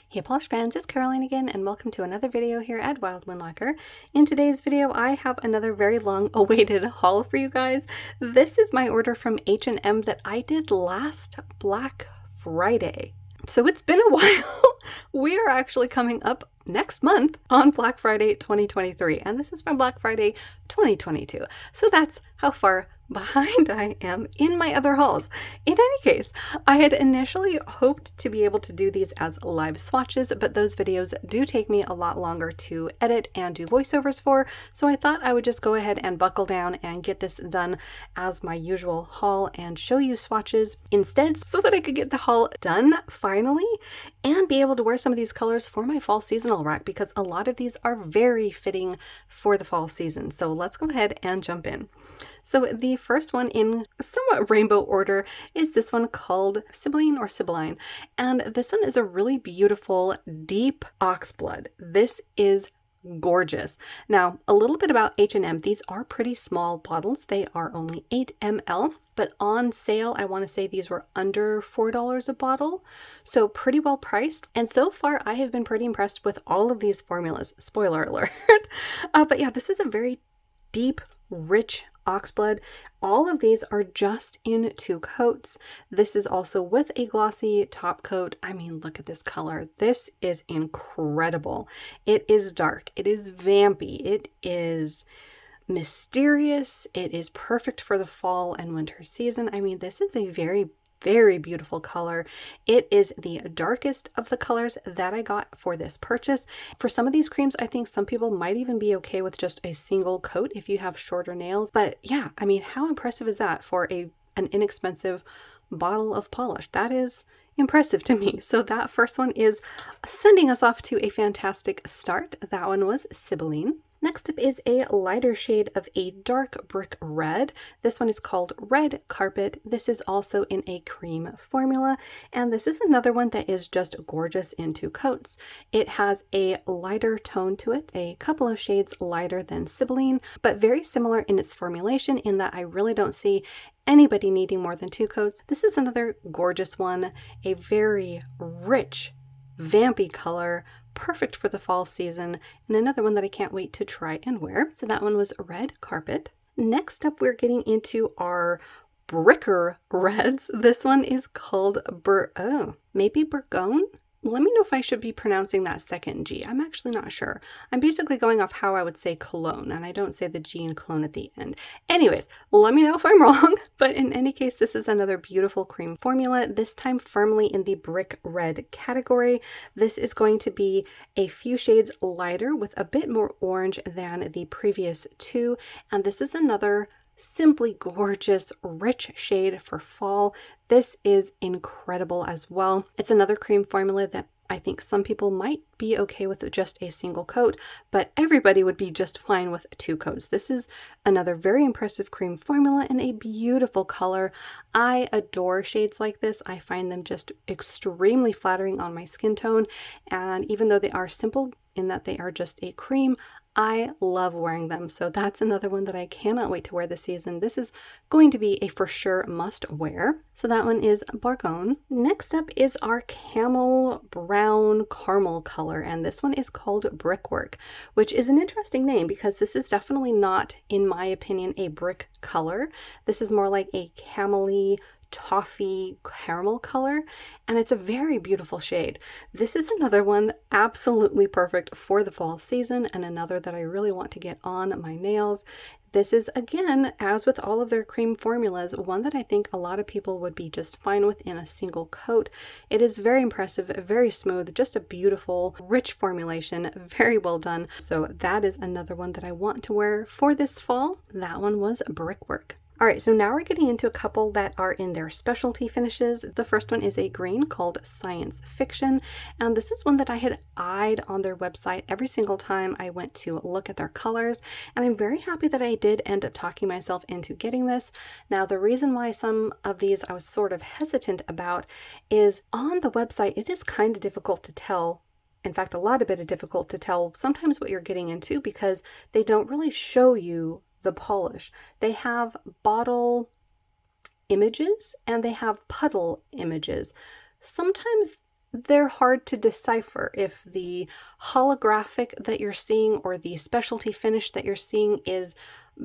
Hey Polish fans, it's Caroline again and welcome to another video here at Wild Moonlocker. In today's video I have another very long awaited haul for you guys. This is my order from H&M that I did last Black Friday. So it's been a while. We are actually coming up next month on Black Friday 2023 and this is from Black Friday 2022. So that's how far behind I am in my other hauls. In any case, I had initially hoped to be able to do these as live swatches, but those videos do take me a lot longer to edit and do voiceovers for, so I thought I would just go ahead and buckle down and get this done as my usual haul and show you swatches instead so that I could get the haul done finally and be able to wear some of these colors for my fall seasonal rack because a lot of these are very fitting for the fall season. So let's go ahead and jump in. So the first one in somewhat rainbow order is this one called Sibylline, and this one is a really beautiful deep oxblood. This is gorgeous. Now, a little bit about H&M. These are pretty small bottles. They are only 8 ml, but on sale, I want to say these were under $4 a bottle, so pretty well priced. And so far, I have been pretty impressed with all of these formulas. Spoiler alert. But yeah, this is a very deep, rich oxblood. All of these are just in 2 coats. This is also with a glossy top coat. I mean, look at this color. This is incredible. It is dark. It is vampy. It is mysterious. It is perfect for the fall and winter season. I mean, this is a very beautiful color. It is the darkest of the colors that I got for this purchase. For some of these creams, I think some people might even be okay with just a single coat if you have shorter nails. But yeah, I mean, how impressive is that for an inexpensive bottle of polish? That is impressive to me. So that first one is sending us off to a fantastic start. That one was Sibylline. Next up is a lighter shade of a dark brick red. This one is called Red Carpet. This is also in a cream formula, and this is another one that is just gorgeous in 2 coats. It has a lighter tone to it, a couple of shades lighter than Sibylline, but very similar in its formulation in that I really don't see anybody needing more than 2 coats. This is another gorgeous one, a very rich, vampy color, perfect for the fall season, and another one that I can't wait to try and wear. So that one was Red Carpet. Next up, we're getting into our bricker reds. This one is called maybe Bourgogne? Let me know if I should be pronouncing that second G. I'm actually not sure. I'm basically going off how I would say cologne, and I don't say the G in cologne at the end. Anyways, let me know if I'm wrong, but in any case, this is another beautiful cream formula, this time firmly in the brick red category. This is going to be a few shades lighter with a bit more orange than the previous 2, and this is another simply gorgeous, rich shade for fall. This is incredible as well. It's another cream formula that I think some people might be okay with just a single coat, but everybody would be just fine with 2 coats. This is another very impressive cream formula and a beautiful color. I adore shades like this. I find them just extremely flattering on my skin tone, and even though they are simple in that they are just a cream, I love wearing them. So that's another one that I cannot wait to wear this season. This is going to be a for sure must wear. So that one is Bourgogne. Next up is our camel brown caramel color, and this one is called Brickwork, which is an interesting name because this is definitely not, in my opinion, a brick color. This is more like a camel-y toffee caramel color, and it's a very beautiful shade. This is another one absolutely perfect for the fall season and another that I really want to get on my nails. This is, again, as with all of their cream formulas, one that I think a lot of people would be just fine with in a single coat. It is very impressive, very smooth, just a beautiful, rich formulation, very well done. So that is another one that I want to wear for this fall. That one was Brickwork. All right, so now we're getting into a couple that are in their specialty finishes. The first one is a green called Science Fiction, and this is one that I had eyed on their website every single time I went to look at their colors, and I'm very happy that I did end up talking myself into getting this. Now, the reason why some of these I was sort of hesitant about is on the website, it is kind of difficult to tell. In fact, a lot of it is difficult to tell sometimes what you're getting into because they don't really show you the polish. They have bottle images and they have puddle images. Sometimes they're hard to decipher if the holographic that you're seeing or the specialty finish that you're seeing is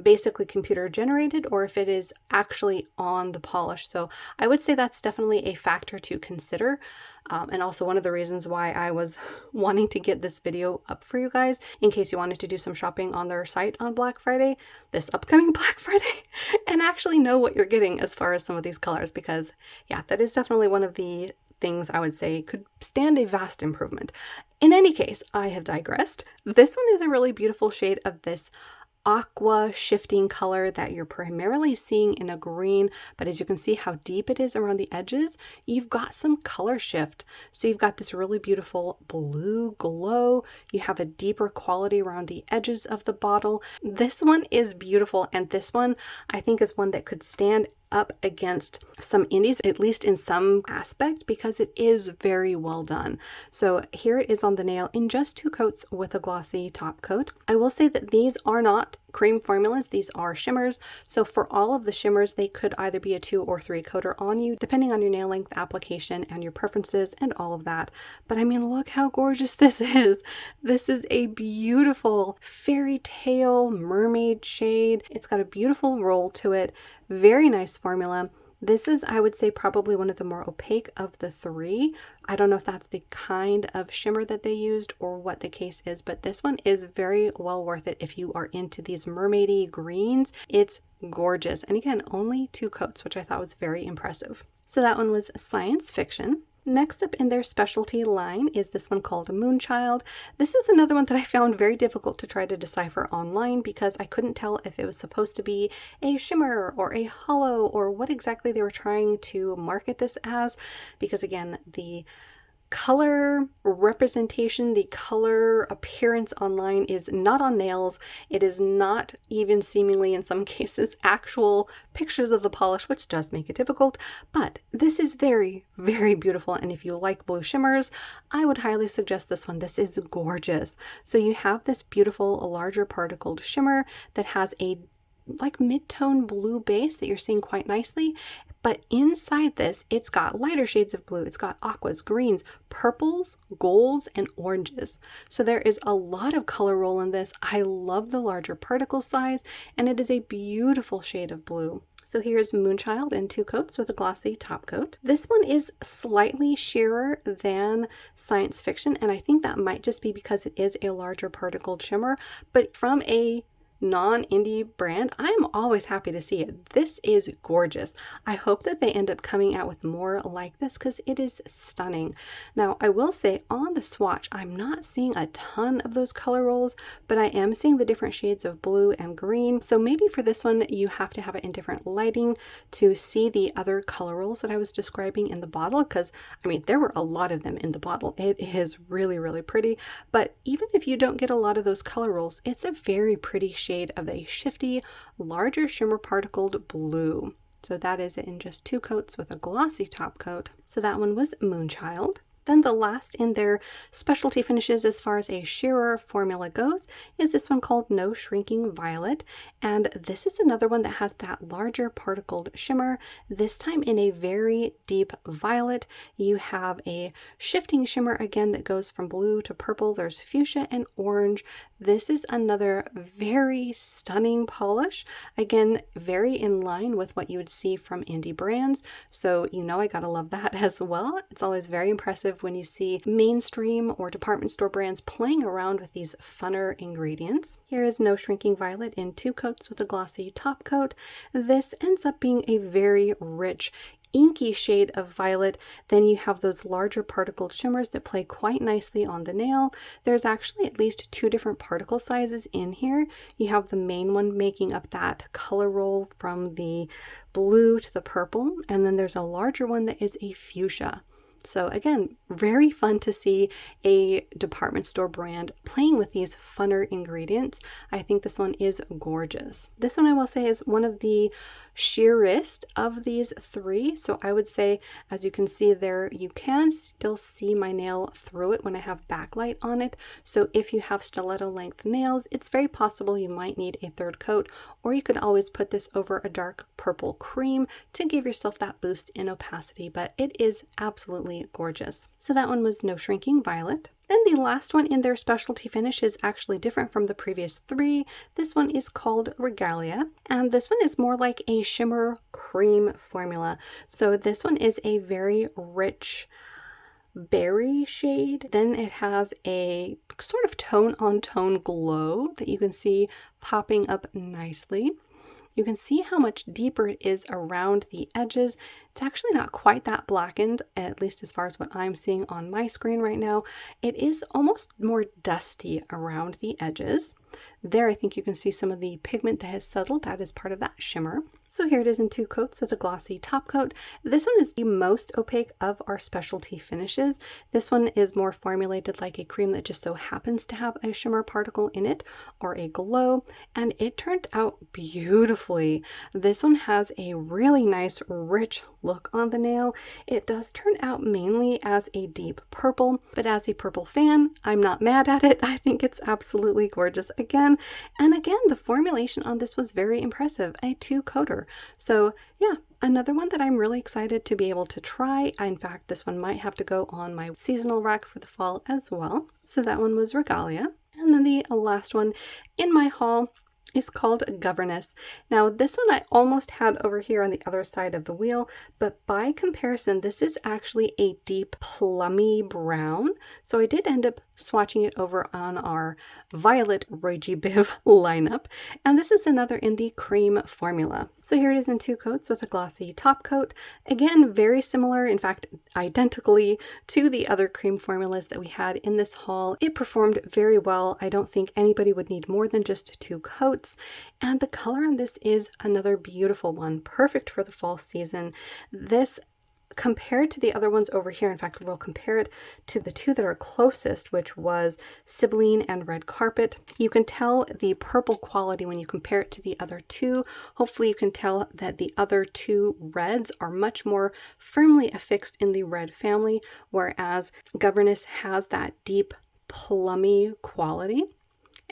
basically computer generated or if it is actually on the polish. So I would say that's definitely a factor to consider. And also one of the reasons why I was wanting to get this video up for you guys, in case you wanted to do some shopping on their site on Black Friday, this upcoming Black Friday, and actually know what you're getting as far as some of these colors, because yeah, that is definitely one of the things I would say could stand a vast improvement. In any case, I have digressed. This one is a really beautiful shade of this aqua shifting color that you're primarily seeing in a green, but as you can see how deep it is around the edges, you've got some color shift. So you've got this really beautiful blue glow. You have a deeper quality around the edges of the bottle. This one is beautiful, and this one I think is one that could stand up against some indies, at least in some aspect, because it is very well done. So here it is on the nail in just 2 coats with a glossy top coat. I will say that these are not cream formulas, these are shimmers. So for all of the shimmers, they could either be a 2 or 3 coater on you, depending on your nail length, application, and your preferences and all of that. But I mean, look how gorgeous this is. This is a beautiful fairy tale mermaid shade. It's got a beautiful roll to it. Very nice formula. This is, I would say, probably one of the more opaque of the 3. I don't know if that's the kind of shimmer that they used or what the case is, but this one is very well worth it if you are into these mermaidy greens. It's gorgeous. And again, only 2 coats, which I thought was very impressive. So that one was Science Fiction. Next up in their specialty line is this one called Moonchild. This is another one that I found very difficult to try to decipher online because I couldn't tell if it was supposed to be a shimmer or a hollow or what exactly they were trying to market this as, because again, the color representation, the color appearance online is not on nails. It is not even seemingly in some cases actual pictures of the polish, which does make it difficult, but this is very, very beautiful. And if you like blue shimmers, I would highly suggest this one. This is gorgeous. So you have this beautiful larger particled shimmer that has a like mid-tone blue base that you're seeing quite nicely. But inside this, it's got lighter shades of blue. It's got aquas, greens, purples, golds, and oranges. So there is a lot of color roll in this. I love the larger particle size, and it is a beautiful shade of blue. So here's Moonchild in 2 coats with a glossy top coat. This one is slightly sheerer than Science Fiction, and I think that might just be because it is a larger particled shimmer, but from a non-indie brand, I am always happy to see it. This is gorgeous. I hope that they end up coming out with more like this because it is stunning. Now, I will say on the swatch, I'm not seeing a ton of those color rolls, but I am seeing the different shades of blue and green. So maybe for this one, you have to have it in different lighting to see the other color rolls that I was describing in the bottle, because I mean, there were a lot of them in the bottle. It is really, really pretty. But even if you don't get a lot of those color rolls, it's a very pretty shade of a shifty, larger shimmer particled blue. So that is it in just 2 coats with a glossy top coat. So that one was Moonchild. Then the last in their specialty finishes as far as a shearer formula goes is this one called No Shrinking Violet. And this is another one that has that larger particled shimmer, this time in a very deep violet. You have a shifting shimmer again that goes from blue to purple. There's fuchsia and orange. This is another very stunning polish. Again, very in line with what you would see from indie brands. So you know I gotta love that as well. It's always very impressive when you see mainstream or department store brands playing around with these funner ingredients. Here is No Shrinking Violet in 2 coats with a glossy top coat. This ends up being a very rich, inky shade of violet. Then you have those larger particled shimmers that play quite nicely on the nail. There's actually at least 2 different particle sizes in here. You have the main one making up that color roll from the blue to the purple, and then there's a larger one that is a fuchsia. So again, very fun to see a department store brand playing with these funner ingredients. I think this one is gorgeous. This one I will say is one of the sheerest of these three. So I would say, as you can see there, you can still see my nail through it when I have backlight on it. So if you have stiletto length nails, it's very possible you might need a third coat, or you could always put this over a dark purple cream to give yourself that boost in opacity, but it is absolutely gorgeous. So that one was No Shrinking Violet. Then the last one in their specialty finish is actually different from the previous three. This one is called Regalia, and this one is more like a shimmer cream formula. So this one is a very rich berry shade. Then it has a sort of tone on tone glow that you can see popping up nicely. You can see how much deeper it is around the edges. It's actually not quite that blackened, at least as far as what I'm seeing on my screen right now. It is almost more dusty around the edges. There, I think you can see some of the pigment that has settled. That is part of that shimmer. So here it is in 2 coats with a glossy top coat. This one is the most opaque of our specialty finishes. This one is more formulated like a cream that just so happens to have a shimmer particle in it or a glow, and it turned out beautifully. This one has a really nice rich look on the nail. It does turn out mainly as a deep purple, but as a purple fan, I'm not mad at it. I think it's absolutely gorgeous again. And again, the formulation on this was very impressive, a 2-coater. So yeah, another one that I'm really excited to be able to try. In fact, this one might have to go on my seasonal rack for the fall as well. So that one was Regalia. And then the last one in my haul is called Governess. Now this one I almost had over here on the other side of the wheel, but by comparison this is actually a deep plummy brown. So I did end up swatching it over on our Violet Roji Biv lineup, and this is another in the cream formula. So here it is in 2 coats with a glossy top coat. Again, very similar, in fact identically to the other cream formulas that we had in this haul. It performed very well. I don't think anybody would need more than just 2 coats. And the color on this is another beautiful one, perfect for the fall season. This, compared to the other ones over here, in fact we'll compare it to the 2 that are closest, which was Sibylline and Red Carpet. You can tell the purple quality when you compare it to the other 2. Hopefully you can tell that the other 2 reds are much more firmly affixed in the red family, whereas Governess has that deep plummy quality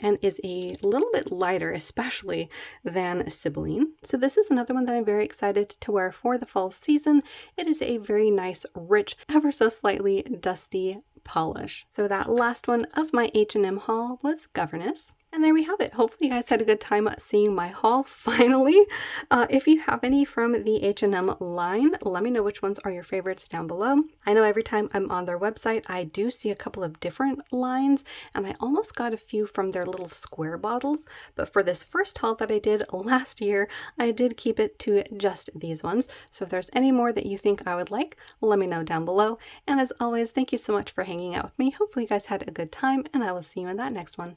and is a little bit lighter, especially than Sibylline. So this is another one that I'm very excited to wear for the fall season. It is a very nice, rich, ever so slightly dusty polish. So that last one of my H&M haul was Governess. And there we have it. Hopefully you guys had a good time seeing my haul finally. If you have any from the H&M line, let me know which ones are your favorites down below. I know every time I'm on their website, I do see a couple of different lines, and I almost got a few from their little square bottles. But for this first haul that I did last year, I did keep it to just these ones. So if there's any more that you think I would like, let me know down below. And as always, thank you so much for hanging out with me. Hopefully you guys had a good time, and I will see you in that next one.